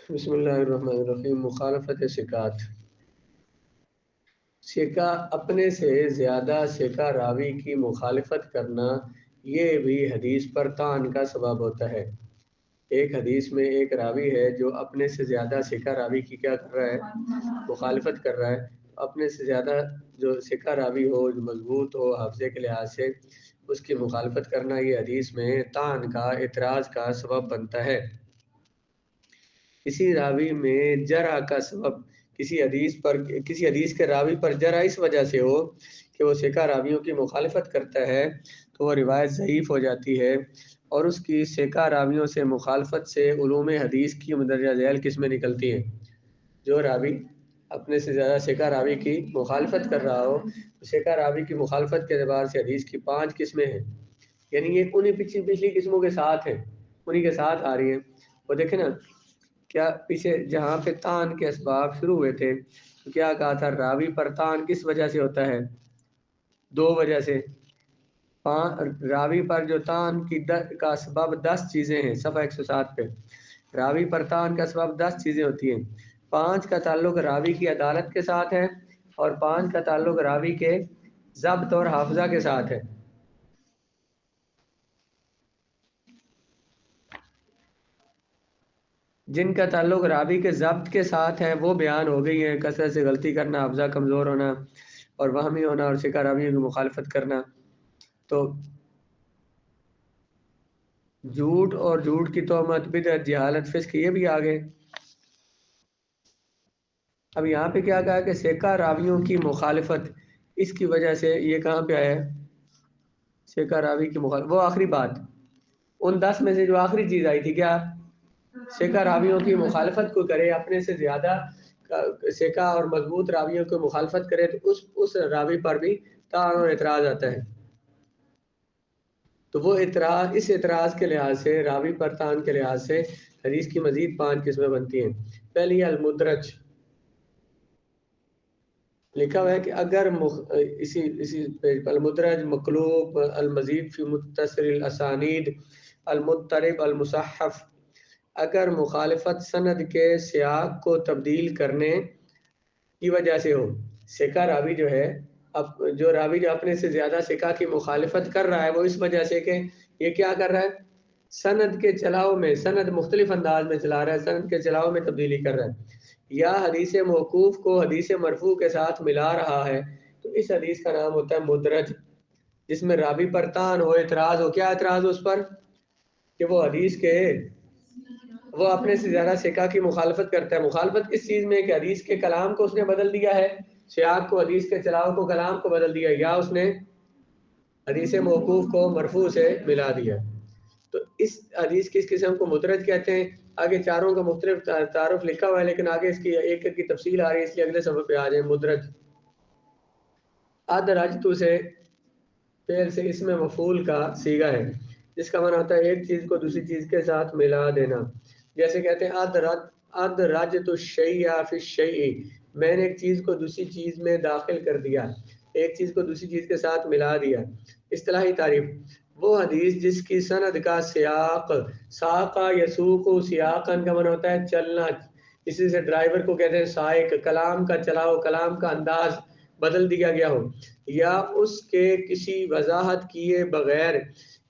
بسم اللہ الرحمن الرحیم۔ مخالفت ثقات۔ ثقہ اپنے سے زیادہ ثقہ راوی کی مخالفت کرنا یہ بھی حدیث پر طعن کا سبب ہوتا ہے۔ ایک حدیث میں ایک راوی ہے جو اپنے سے زیادہ ثقہ راوی کی کیا کر رہا ہے؟ مخالفت کر رہا ہے۔ اپنے سے زیادہ جو ثقہ راوی ہو، جو مضبوط ہو حافظے کے لحاظ سے، اس کی مخالفت کرنا یہ حدیث میں طعن کا، اعتراض کا سبب بنتا ہے۔ کسی راوی میں جرح کا سبب کسی حدیث کے راوی پر جرح اس وجہ سے ہو کہ وہ ثقہ راویوں کی مخالفت کرتا ہے تو وہ روایت ضعیف ہو جاتی ہے، اور اس کی ثقہ راویوں سے مخالفت سے علوم حدیث کی مندرجہ ذیل قسمیں نکلتی ہیں۔ جو راوی اپنے سے زیادہ ثقہ راوی کی مخالفت کر رہا ہو، ثقہ راوی کی مخالفت کے اعتبار سے حدیث کی 5 قسمیں ہیں، یعنی یہ انہی پچھلی قسموں کے ساتھ ہیں، انہی کے ساتھ آ رہی ہیں۔ وہ دیکھیں نا، کیا پیچھے جہاں پہ طعن کے اسباب شروع ہوئے تھے تو کیا کہا تھا؟ راوی پر طعن کس وجہ سے ہوتا ہے؟ 2 وجہ سے۔ راوی پر جو طعن کا سبب 10 چیزیں ہیں، صفحہ 107 پہ راوی پر طعن کا سبب 10 چیزیں ہوتی ہیں۔ 5 کا تعلق راوی کی عدالت کے ساتھ ہے، اور 5 کا تعلق راوی کے ضبط اور حافظہ کے ساتھ ہے۔ جن کا تعلق راوی کے ضبط کے ساتھ ہے وہ بیان ہو گئی ہیں: کثرت سے غلطی کرنا، حافظہ کمزور ہونا، اور وہمی ہونا، اور ثقہ راویوں کی مخالفت کرنا۔ تو جھوٹ اور جھوٹ کی تہمت، بدعت، جہالت، فسق، یہ بھی آ گئے۔ اب یہاں پہ کیا کہا کہ ثقہ راویوں کی مخالفت، اس کی وجہ سے یہ کہاں پہ آیا ہے؟ ثقہ راوی کی مخالفت، وہ آخری بات، ان 10 میں سے جو آخری چیز آئی تھی، کیا؟ ثقہ راویوں کی مخالفت کو کرے، اپنے سے زیادہ ثقہ اور مضبوط راویوں کو مخالفت کرے تو اس راوی پر بھی طعن اور اعتراض آتا ہے۔ تو وہ اعتراض، اس اعتراض کے لحاظ سے، راوی پر طعن کے لحاظ سے حدیث کی مزید 5 قسمیں بنتی ہیں۔ پہلی المدرج، لکھا ہوا ہے کہ اگر اسی پیج پر المدرج، مقلوب، المزید فی متصل الاسانید، المضطرب، المصحف، اگر مخالفت سند کے سیاق کو تبدیل کرنے کی وجہ سے ہو۔ ثقہ راوی جو ہے، جو راوی جو اپنے سے زیادہ ثقہ کی مخالفت کر رہا ہے، وہ اس وجہ سے کہ یہ کیا کر رہا ہے؟ سند کے چلاؤ میں، سند مختلف انداز میں چلا رہا ہے، سند کے چلاؤ میں تبدیلی کر رہا ہے، یا حدیث موقوف کو حدیث مرفوع کے ساتھ ملا رہا ہے، تو اس حدیث کا نام ہوتا ہے مدرج، جس میں راوی پر طعن ہو، اعتراض ہو۔ کیا اعتراض ہو اس پر؟ کہ وہ حدیث کے، وہ اپنے سے زیادہ ثقہ کی مخالفت کرتا ہے۔ مخالفت کس چیز میں؟ کہ حدیث کے کلام کو اس نے بدل دیا ہے، سیاق کو، حدیث کے چلاؤ کو، کلام کو بدل دیا، یا اس نے حدیث موقوف کو مرفوع سے ملا دیا۔ تو اس حدیث کی اس قسم کو مدرج کہتے ہیں۔ آگے چاروں کا مختلف تعارف لکھا ہوا ہے، لیکن آگے اس کی ایک کی تفصیل آ رہی ہے، اس لیے اگلے صفحے پہ آ جائیں۔ مدرج، ادرجتو سے فعل سے اسم مفعول کا صیغہ ہے، جس کا معنی ہوتا ہے ایک چیز کو دوسری چیز کے ساتھ ملا دینا۔ جیسے کہتے ہیں ادرجت الشیء فی الشیء، میں نے ایک چیز کو دوسری چیز میں داخل کر دیا، ایک چیز کو دوسری چیز کے ساتھ ملا دیا۔ اصطلاحی تعریف: وہ حدیث جس کی سند کا سیاق، ساقہ یسوق، سیاقن کا معنی ہوتا ہے چلنا، اسی سے ڈرائیور کو کہتے ہیں سائق، کلام کا چلاؤ، کلام کا انداز بدل دیا گیا ہو، یا اس کے کسی وضاحت کیے بغیر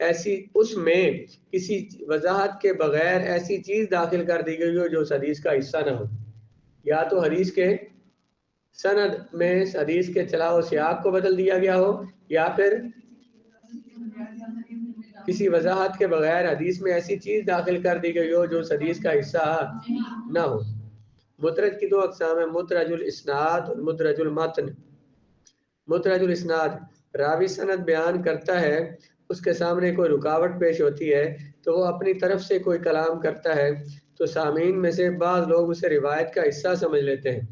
اس میں کسی وضاحت کے بغیر ایسی چیز داخل کر دی گئی ہو جو اس حدیث کا حصہ نہ ہو۔ یا تو حدیث کے سند میں حدیث کے چلاؤ سیاق کو بدل دیا گیا ہو، یا پھر کسی وضاحت کے بغیر حدیث میں ایسی چیز داخل کر دی گئی ہو جو اس حدیث کا حصہ نہ ہو۔ مدرج کی 2 اقسام ہیں: مدرج الاسناد اور مدرج المتن۔ مدرج الاسناد، راوی سند بیان کرتا ہے، اس کے سامنے کوئی رکاوٹ پیش ہوتی ہے تو وہ اپنی طرف سے کوئی کلام کرتا ہے، تو سامعین میں سے بعض لوگ اسے روایت کا حصہ سمجھ لیتے ہیں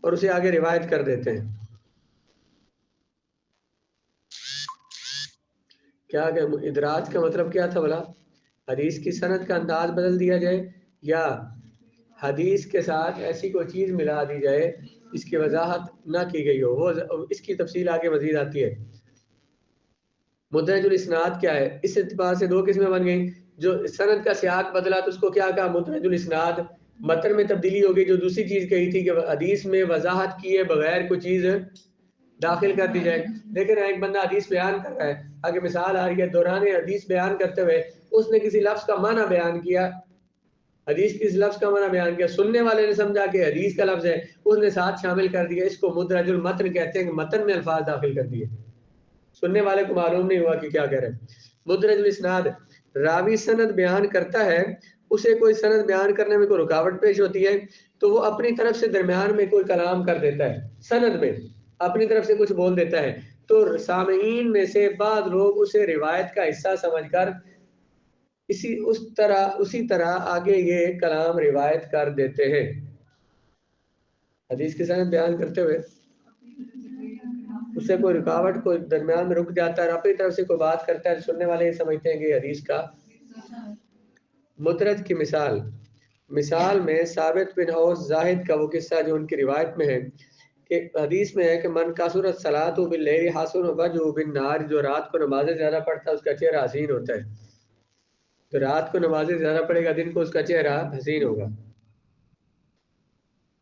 اور اسے آگے روایت کر دیتے ہیں۔ کیا کہ ادراج کا مطلب کیا تھا بھلا؟ حدیث کی سند کا انداز بدل دیا جائے، یا حدیث کے ساتھ ایسی کوئی چیز ملا دی جائے اس کی وضاحت نہ کی گئی ہو۔ وہ اس کی تفصیل آگے مزید آتی ہے۔ مدرج الاسناد کیا ہے؟ اس اعتبار سے دو قسمیں بن گئیں. جو سند کا سیاق بدلا تو اس کو کیا کہا؟ مدرج الاسناد. متن میں تبدیلی ہو گئی. جو دوسری چیز کہی تھی کہ حدیث میں وضاحت کیے بغیر کوئی چیز داخل کر دی جائے. لیکن ایک بندہ حدیث بیان کر رہا ہے، آگے مثال آ رہی ہے، دوران حدیث بیان کرتے ہوئے اس نے کسی لفظ کا معنی بیان کیا، حدیث کس لفظ کا معنی بیان کیا، سننے والے نے سمجھا کہ حدیث کا لفظ ہے، اس نے ساتھ شامل کر دیا. اس کو مدرج المتن کہتے ہیں کہ متن میں الفاظ داخل کر دیے، سننے والے کو معلوم نہیں ہوا کہ کیا کہہ رہے ہیں. مدرج الاسناد، راوی سند بیان کرتا ہے، اسے کوئی سند بیان کرنے میں کوئی رکاوٹ پیش ہوتی ہے تو وہ اپنی طرف سے درمیان میں کوئی کلام کر دیتا ہے، سند میں اپنی طرف سے کچھ بول دیتا ہے، تو سامعین میں سے بعض لوگ اسے روایت کا حصہ سمجھ کر اسی طرح آگے یہ کلام روایت کر دیتے ہیں. حدیث کی سند بیان کرتے ہوئے اس سے کوئی رکاوٹ کوئی درمیان میں رک جاتا ہے اور اپنی طرف سے کوئی بات کرتا ہے، سننے والے یہ سمجھتے ہیں کہ یہ حدیث کا. مدرج کی مثال میں ثابت بن اوس زاہد کا وہ قصہ جو ان کی روایت میں ہے کہ حدیث میں ہے کہ من کثرت صلاۃ باللیل حسن وجهه بالنهار، جو رات کو نمازیں زیادہ پڑھتا ہے اس کا چہرہ حسین ہوتا ہے. تو رات کو نمازیں زیادہ پڑھے گا، دن کو اس کا چہرہ حسین ہوگا.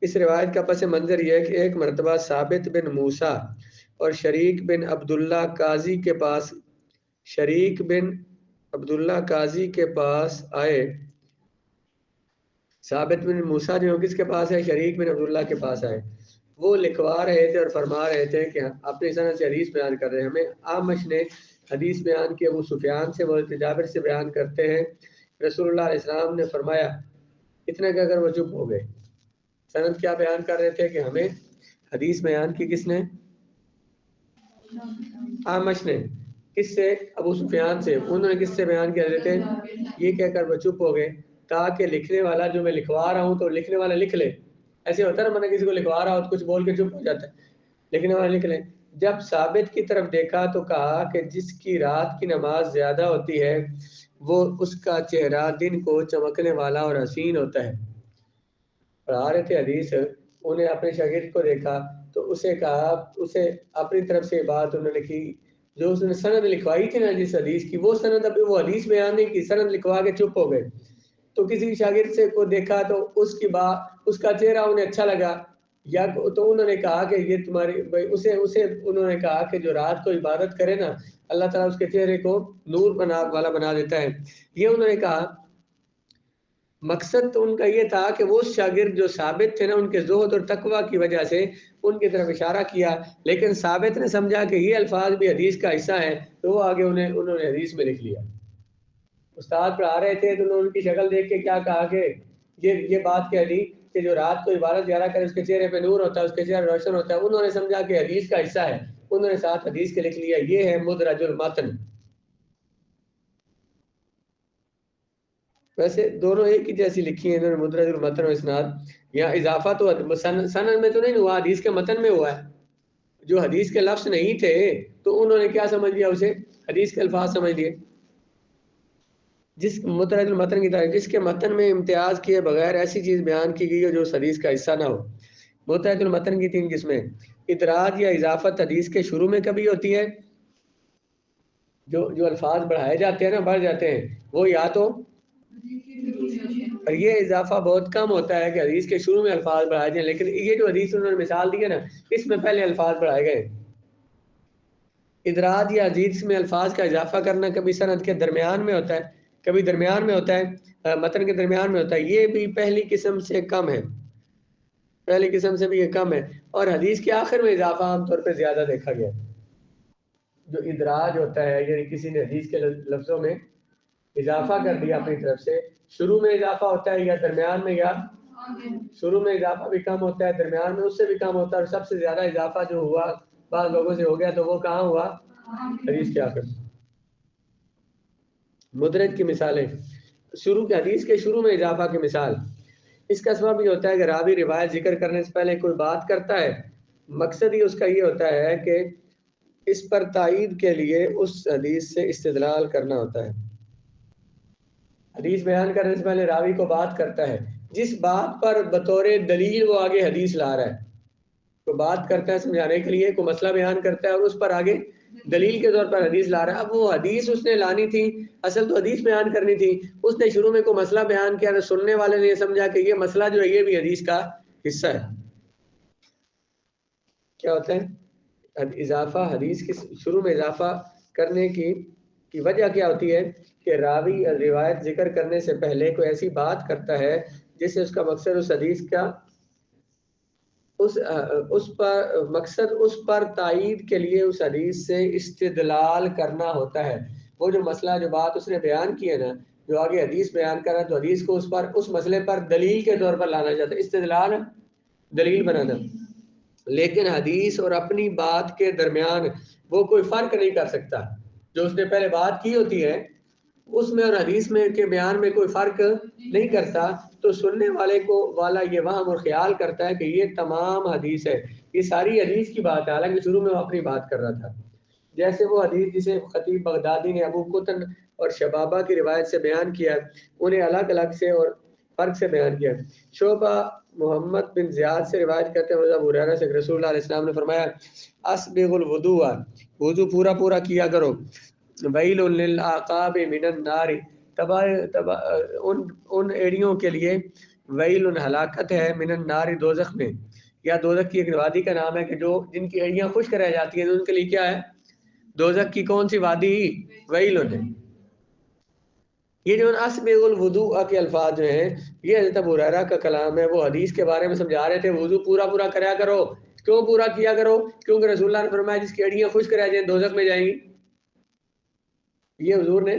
اس روایت کا پس منظر یہ ہے کہ ایک مرتبہ ثابت بن موسیٰ اور شریک بن عبداللہ قاضی کے پاس آئے. ثابت بن موسیٰ جو کس کے پاس ہے؟ شریک بن عبداللہ کے پاس آئے. وہ لکھوا رہے تھے اور فرما رہے تھے کہ اپنی سند سے حدیث بیان کر رہے ہیں. ہمیں آمش نے حدیث بیان کی، ابو سفیان سے، حضرت جابر سے بیان کرتے ہیں. رسول اللہ علیہ السلام نے فرمایا، اتنے کہہ کر وہ چپ ہو گئے. سند کیا بیان کر رہے تھے کہ ہمیں حدیث بیان کی کس نے؟ آمش نے. کس سے؟ ابو سفیان سے. انہوں نے کس سے بیان کیا دیتے ہیں؟ یہ کہہ کر وہ چپ ہو گئے تاکہ لکھنے والا جو میں لکھوا رہا ہوں تو لکھنے والا لکھ لے. ایسے ہوتا ہے نا، میں کسی کو لکھوا رہا ہوں تو کچھ بول کے چپ ہو جاتا ہے، لکھنے والا لکھ لے. جب ثابت کی طرف دیکھا تو کہا کہ جس کی رات کی نماز زیادہ ہوتی ہے وہ اس کا چہرہ دن کو چمکنے والا اور حسین ہوتا ہے. پڑھا رہے تھے حدیث، انہیں اپنے شاگرد کو دیکھا تو اسے کہا، اسے اپنی طرف سے بات انہوں نے کی جو اس نے سند لکھوائی تھی نا جس حدیث کی، وہ سند ابھی وہ حدیث بیان نہیں کی، سند لکھوا کے چپ ہو گئے. تو کسی شاگرد سے کو دیکھا تو اس کی بات، اس کا چہرہ انہیں اچھا لگا، یا تو انہوں نے کہا کہ یہ تمہاری اسے انہوں نے کہا کہ جو رات کو عبادت کرے نا اللہ تعالیٰ اس کے چہرے کو نور والا بنا دیتا ہے. یہ انہوں نے کہا. مقصد تو ان کا یہ تھا کہ وہ شاگرد جو ثابت تھے نا ان کے زہد اور تقوی کی وجہ سے ان کی طرف اشارہ کیا، لیکن ثابت نے سمجھا کہ یہ الفاظ بھی حدیث کا حصہ ہیں تو وہ آگے انہوں نے حدیث میں لکھ لیا. استاد پڑھا رہے تھے تو انہوں نے ان کی شکل دیکھ کے کیا کہا کہ یہ بات کہہ دی کہ جو رات کو عبادت زیادہ کرے اس کے چہرے پہ نور ہوتا ہے، اس کے چہرہ روشن ہوتا ہے. انہوں نے سمجھا کہ حدیث کا حصہ ہے، انہوں نے ساتھ حدیث کے لکھ لیا. یہ ہے مدرج المتن. ویسے دونوں ایک ہی جیسی لکھی ہیں انہوں نے، مدرج المتن و اسناد. یہاں اضافہ تو سند میں تو نہیں ہوا، حدیث کے متن میں ہوا ہے. جو حدیث کے لفظ نہیں تھے تو انہوں نے کیا سمجھ لیا؟ اسے حدیث کے الفاظ سمجھ لیے. جس مدرج المتن کی طرح جس کے متن میں امتیاز کیے بغیر ایسی چیز بیان کی گئی ہو جو اس حدیث کا حصہ نہ ہو. مدرج المتن کی 3 قسمیں. ادراج یا اضافت حدیث کے شروع میں کبھی ہوتی ہے، جو الفاظ بڑھائے جاتے ہیں نا، بڑھ جاتے ہیں، وہ یا تو، اور یہ اضافہ بہت کم ہوتا ہے کہ حدیث کے شروع میں الفاظ بڑھائے جائیں، لیکن یہ جو حدیث انہوں نے مثال دی ہے نا اس میں پہلے الفاظ بڑھائے گئے. ادراج یا حدیث میں الفاظ کا اضافہ کرنا کبھی سند کے درمیان میں ہوتا ہے، کبھی درمیان میں ہوتا ہے، متن کے درمیان میں ہوتا ہے. یہ بھی پہلی قسم سے کم ہے، پہلی قسم سے بھی یہ کم ہے. اور حدیث کے آخر میں اضافہ عام طور پہ زیادہ دیکھا گیا. جو ادراج ہوتا ہے یعنی کسی نے حدیث کے لفظوں میں اضافہ کر دیا اپنی طرف سے، شروع میں اضافہ ہوتا ہے یا درمیان میں، یا شروع میں اضافہ بھی کم ہوتا ہے، درمیان میں اس سے بھی کم ہوتا ہے، اور سب سے زیادہ اضافہ جو ہوا بعض لوگوں سے ہو گیا تو وہ کہاں ہوا؟ حدیث کے آخر. مدرج کی مثالیں. حدیث کے شروع میں اضافہ کی مثال. اس کا سبب یہ ہوتا ہے کہ راوی روایت ذکر کرنے سے پہلے کوئی بات کرتا ہے، مقصد ہی اس کا یہ ہوتا ہے کہ اس پر تائید کے لیے اس حدیث سے استدلال کرنا ہوتا ہے. حدیث بیان کرنے سے پہلے راوی کو بات کرتا ہے، جس بات پر بطور دلیل وہ آگے حدیث لا رہا ہے، تو بات کرتا ہے سمجھانے کے لیے، کوئی مسئلہ بیان کرتا ہے اور اس پر آگے دلیل کے طور پر حدیث لا رہا ہے. اب وہ حدیث اس نے لانی تھی، اصل تو حدیث بیان کرنی تھی، اس نے شروع میں کوئی مسئلہ بیان کیا تو سننے والے نے یہ سمجھا کہ یہ مسئلہ جو ہے یہ بھی حدیث کا حصہ ہے. کیا ہوتا ہے اضافہ، حدیث کے شروع میں اضافہ کرنے کی وجہ کیا ہوتی ہے کہ راوی روایت ذکر کرنے سے پہلے کوئی ایسی بات کرتا ہے جس سے اس کا مقصد اس حدیث کا اس پر تائید کے لیے اس حدیث سے استدلال کرنا ہوتا ہے. وہ جو مسئلہ جو بات اس نے بیان کی ہے نا، جو آگے حدیث بیان کر رہا ہے تو حدیث کو اس مسئلے پر دلیل کے طور پر لانا چاہتا ہے، استدلال دلیل بنانا. لیکن حدیث اور اپنی بات کے درمیان وہ کوئی فرق نہیں کر سکتا. جو اس نے پہلے بات کی ہوتی ہے اس میں اور حدیث میں کے بیان میں کوئی فرق نہیں کرتا، تو سننے والا یہ وہم اور خیال کرتا ہے کہ یہ تمام حدیث ہے، یہ ساری حدیث کی بات ہے، حالانکہ شروع میں وہ اپنی بات کر رہا تھا. جیسے وہ حدیث جسے خطیب بغدادی نے ابو قطن اور شبابہ کی روایت سے بیان کیا، انہیں الگ الگ سے اور فرق سے بیان کیا. شعبہ محمد بن زیاد سے روایت کرتے ہیں ابو ہریرہ سے رسول اللہ علیہ السلام نے فرمایا اسبغ الوضوء، وضو پورا پورا کیا کرو. ویل للعقاب من النار، ان ایڑیوں کے لیے ویل ہلاکت ہے من النار دوزخ میں، یا دوزخ کی ایک وادی کا نام ہے کہ جو جن کی ایڑیاں خشک رہ جاتی ہیں تو ان کے لیے کیا ہے؟ دوزخ کی کون سی وادی؟ ویل ہے. یہ جو اسبغ الوضوء کے الفاظ جو ہیں یہ حضرت ابو ہریرہ کا کلام ہے. وہ حدیث کے بارے میں سمجھا رہے تھے وضو پورا پورا کریا کرو. کیوں پورا کیا کرو؟ کیونکہ رسول اللہ نے فرمایا جس کی ایڑیاں خشک رہ جائیں دوزخ میں جائیں گی. یہ حضور نے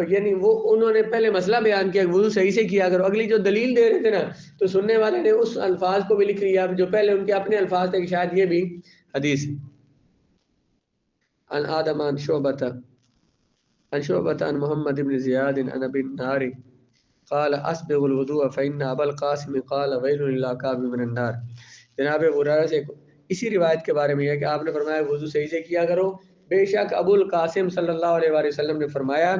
یعنی وہ انہوں نے پہلے مسئلہ بیان کیا وضو صحیح سے کیا کرو، اگلی جو دلیل دے رہے تھے نا تو سننے والے نے اس الفاظ کو بھی لکھ لیا جو پہلے ان کے اپنے الفاظ تھے کہ شاید یہ بھی حدیث. عن آدم عن شعبۃ عن محمد بن زیاد عن ابی النار قال اسبغ الوضوء فإن ابا القاسم قال ویل للعقاب من النار. جناب ابو ہریرہ سے اسی روایت کے بارے میں ہے کہ آپ نے فرمایا وضو صحیح سے کیا کرو. بے شک ابو القاسم صلی اللہ علیہ وآلہ وسلم نے فرمایا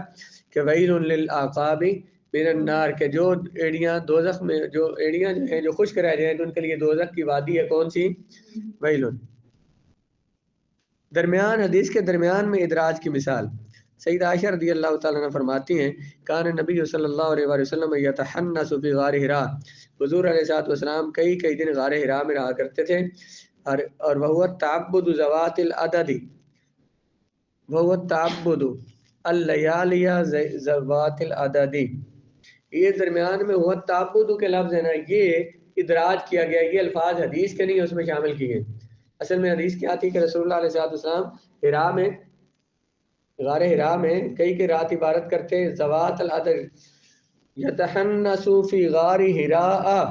کہ ویل للعقاب من النار، کہ جو ایڑیاں دوزخ میں جو ایڑیاں جو ہیں جو خشک رہ جائیں تو ان کے لیے دوزخ کی وادی ہے کون سی؟ ویل. درمیان حدیث کے درمیان میں ادراج کی مثال سید عائشہ رضی اللہ تعالیٰ عنہ فرماتی ہیں کان نبی صلی اللہ علیہ وآلہ وسلم یتحنس فی غار حرا، حضور علیہ الصلوۃ والسلام کئی دن غار حرا میں رہا کرتے تھے. اور وہ تعبد ذوات العدد، وہ تعبد اللیالی ذوات العدد. یہ درمیان میں وہ تعبد کے لفظ ہے نا یہ ادراج کیا گیا، یہ الفاظ حدیث کے نہیں اس میں شامل کیے. اصل میں حدیث کیا تھی کہ رسول اللہ علیہ السلام حرا میں غار حرا میں کئی رات عبادت کرتے. ذوات العدد یتحنس فی غار حراء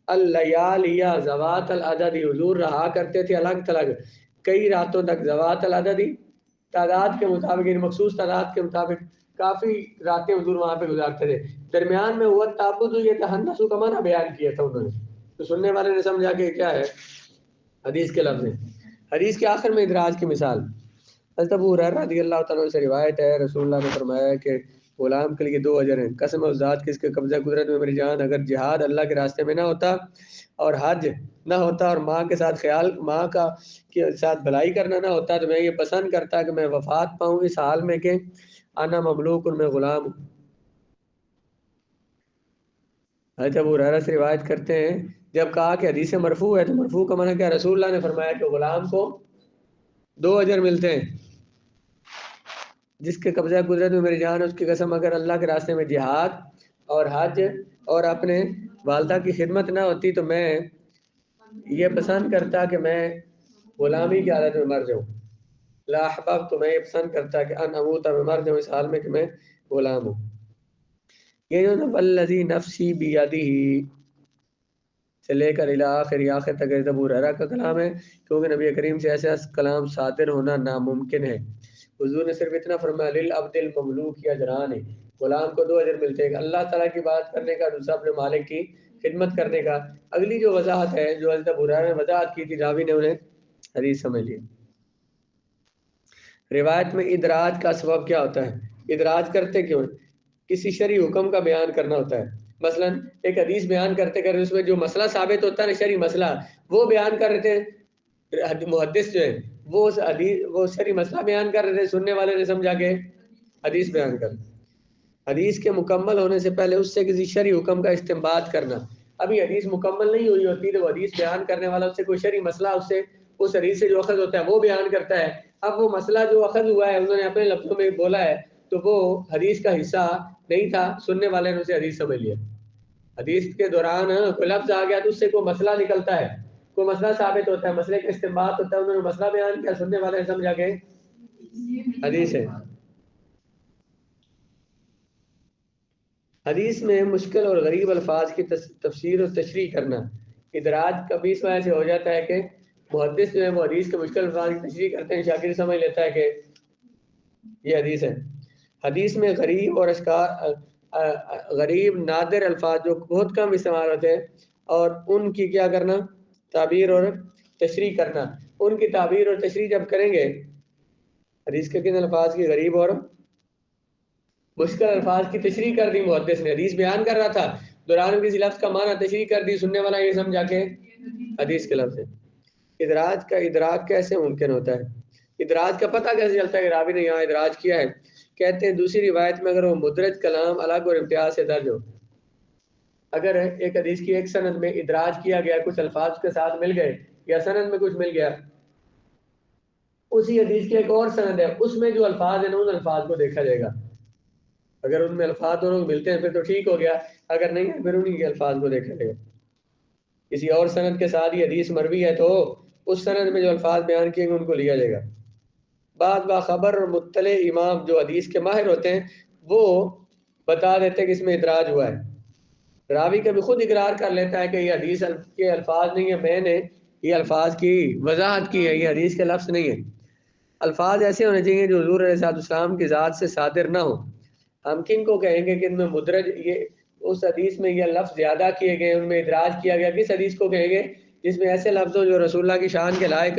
اللیالی ذوات العدد، حضور رہا کرتے تھے الگ تلگ کئی راتوں تک. ذوات العدد تعداد کے مطابق، یعنی مخصوص تعداد کے مطابق کافی راتیں حضور وہاں پہ گزارتے تھے. درمیان میں وہ تعبد یتحنس کا معنی بیان کیا تھا انہوں نے، تو سننے والے نے سمجھا کہ کیا ہے حدیث کے لفظ ہیں. حدیث کے آخر میں ادراج کی مثال حضرت ابو ہریرہ رضی اللہ تعالیٰ سے روایت ہے رسول اللہ نے فرمایا کہ غلام کے لیے 2 اجر ہیں. قسم اس ذات کی اس کے قبضہ قدرت میں میری جان، اگر جہاد اللہ کے راستے میں نہ ہوتا اور حج نہ ہوتا اور ماں کے ساتھ ماں کا کے ساتھ بھلائی کرنا نہ ہوتا تو میں یہ پسند کرتا کہ میں وفات پاؤں اس حال میں کہ انا مملوک میں غلام ہوں. حضرت ابو ہریرہ سے روایت کرتے ہیں جب کہا کہ حدیث مرفوع ہے تو مرفوع کا معنی کیا؟ رسول اللہ نے فرمایا کہ غلام کو 2 اجر ملتے ہیں. جس کے قبضہ قدرت میں میری جان اس کی قسم اگر اللہ کے راستے میں جہاد اور حج اور اپنے والدہ کی خدمت نہ ہوتی تو میں یہ پسند کرتا کہ میں غلامی کی حالت میں مر جاؤں. لا احببت، تو میں یہ پسند کرتا کہ ان اموت، میں مر جاؤں اس حال میں کہ میں غلام ہوں. یہ جو والذی نفسی بیدہ سے لے کر آخر تک ابو ہریرہ کا کلام ہے، کیونکہ نبی کریم سے ایسا کلام صادر ہونا ناممکن ہے. حضور نے صرف اتنا فرمایا للعبد المملوک اجران، غلام کو 2 اجر ملتے ہیں، اللہ تعالیٰ کی بات کرنے کا، دوسرا اپنے مالک کی خدمت کرنے کا. اگلی جو وضاحت ہے جو حضرت ابو ہریرہ نے وضاحت کی تھی راوی نے انہیں حدیث سمجھ لی. روایت میں ادراج کا سبب کیا ہوتا ہے؟ ادراج کرتے کیوں؟ کسی شرعی حکم کا بیان کرنا ہوتا ہے. مثلا ایک حدیث بیان کرتے کرتے اس میں جو مسئلہ ثابت ہوتا ہے نا شرعی مسئلہ وہ بیان کر رہے تھے محدث جو ہے وہ شرعی مسئلہ بیان کر رہے تھے، سننے والے نے سمجھا کہ حدیث بیان کر. حدیث کے مکمل ہونے سے پہلے اس سے کسی شرعی حکم کا استنباط کرنا. ابھی حدیث مکمل نہیں ہوئی ہوتی تو وہ حدیث بیان کرنے والا اس سے کوئی شرعی مسئلہ اس حدیث سے جو اخذ ہوتا ہے وہ بیان کرتا ہے. اب وہ مسئلہ جو اخذ ہوا ہے انہوں نے اپنے لفظوں میں بولا ہے تو وہ حدیث کا حصہ نہیں تھا، سننے والے نے اسے حدیث سمجھ لیا. حدیث کے دوران کوئی لفظ آ گیا تو اس سے کوئی مسئلہ نکلتا ہے، کوئی مسئلہ ثابت ہوتا ہے، مسئلے کا استنباط ہوتا ہے، انہوں نے مسئلہ بیان کیا، سننے والے نے سمجھا کہ حدیث ہے. حدیث میں مشکل اور غریب الفاظ کی تفسیر اور تشریح کرنا. ادراج کبھی اس وجہ سے ہو جاتا ہے کہ محدث جو ہے وہ حدیث کے مشکل الفاظ کی تشریح کرتے ہیں، شاگرد سمجھ لیتا ہے کہ یہ حدیث ہے. حدیث میں غریب اور غریب نادر الفاظ جو بہت کم استعمال ہوتے ہیں اور ان کی کیا کرنا، تعبیر اور تشریح کرنا. ان کی تعبیر اور تشریح جب کریں گے، حدیث کے کن الفاظ کی غریب اور مشکل الفاظ کی تشریح کر دی. محدث نے حدیث بیان کر رہا تھا، دوران کسی لفظ کا معنی تشریح کر دی، سننے والا یہ سمجھا کہ حدیث کے لفظ ہے. ادراج کا ادراک کیسے ممکن ہوتا ہے؟ ادراج کا پتہ کیسے چلتا ہے کہ راوی نے یہاں ادراج کیا ہے؟ کہتے ہیں دوسری روایت میں اگر وہ مدرج کلام الگ اور امتیاز سے درج ہو، اگر ایک حدیث کی ایک سند میں ادراج کیا گیا، کچھ الفاظ کے ساتھ مل گئے یا سند میں کچھ مل گیا، اسی حدیث کی ایک اور سند ہے، اس میں جو الفاظ ہیں ان الفاظ کو دیکھا جائے گا. اگر ان میں الفاظ دونوں ملتے ہیں پھر تو ٹھیک ہو گیا، اگر نہیں ہے پھر انہی کے الفاظ کو دیکھا جائے گا. کسی اور سند کے ساتھ یہ حدیث مروی ہے تو اس سند میں جو الفاظ بیان کیے گئے ان کو لیا جائے گا. بعض باخبر اور مطلع امام جو حدیث کے ماہر ہوتے ہیں وہ بتا دیتے ہیں کہ اس میں ادراج ہوا ہے. راوی کبھی خود اقرار کر لیتا ہے کہ یہ حدیث کے الفاظ نہیں ہے، میں نے یہ الفاظ کی وضاحت کی ہے، یہ حدیث کے لفظ نہیں ہے. الفاظ ایسے ہونے چاہیے جو حضور علیہ السلام کی ذات سے صادر نہ ہو. ہم کن کو کہیں گے کہ ان میں مدرج یہ اس حدیث میں یہ لفظ زیادہ کیے گئے، ان میں ادراج کیا گیا؟ کس حدیث کو کہیں گے جس میں ایسے لفظ ہو جو رسول اللہ کی شان کے لائق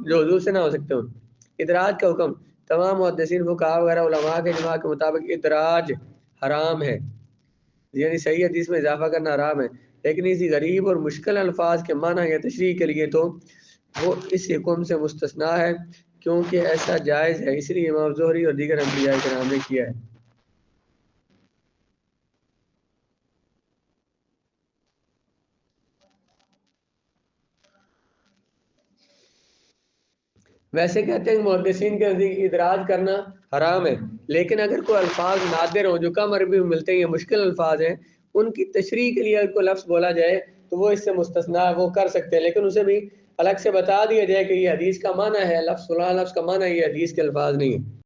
جو حضور سے نہ ہو سکتے ہوں؟ ادراج کا حکم تمام محدثین فقہاء وغیرہ علماء کے اجماع کے مطابق ادراج حرام ہے، یعنی صحیح حدیث میں اضافہ کرنا حرام ہے. لیکن اسی غریب اور مشکل الفاظ کے معنی یا تشریح کے لیے تو وہ اس حکم سے مستثنا ہے کیونکہ ایسا جائز ہے، اس لیے امام زہری اور دیگر انبیاء کرام نے کیا ہے. ویسے کہتے ہیں کہ محدثین کے نزدیک ادراج کرنا حرام ہے، لیکن اگر کوئی الفاظ نادر ہوں جو کم عربی میں ملتے ہیں یا مشکل الفاظ ہیں، ان کی تشریح کے لیے اگر کوئی لفظ بولا جائے تو وہ اس سے مستثنا ہے، وہ کر سکتے ہیں، لیکن اسے بھی الگ سے بتا دیا جائے کہ یہ حدیث کا معنی ہے، لفظ فلاں لفظ کا معنی ہے، یہ حدیث کے الفاظ نہیں ہیں.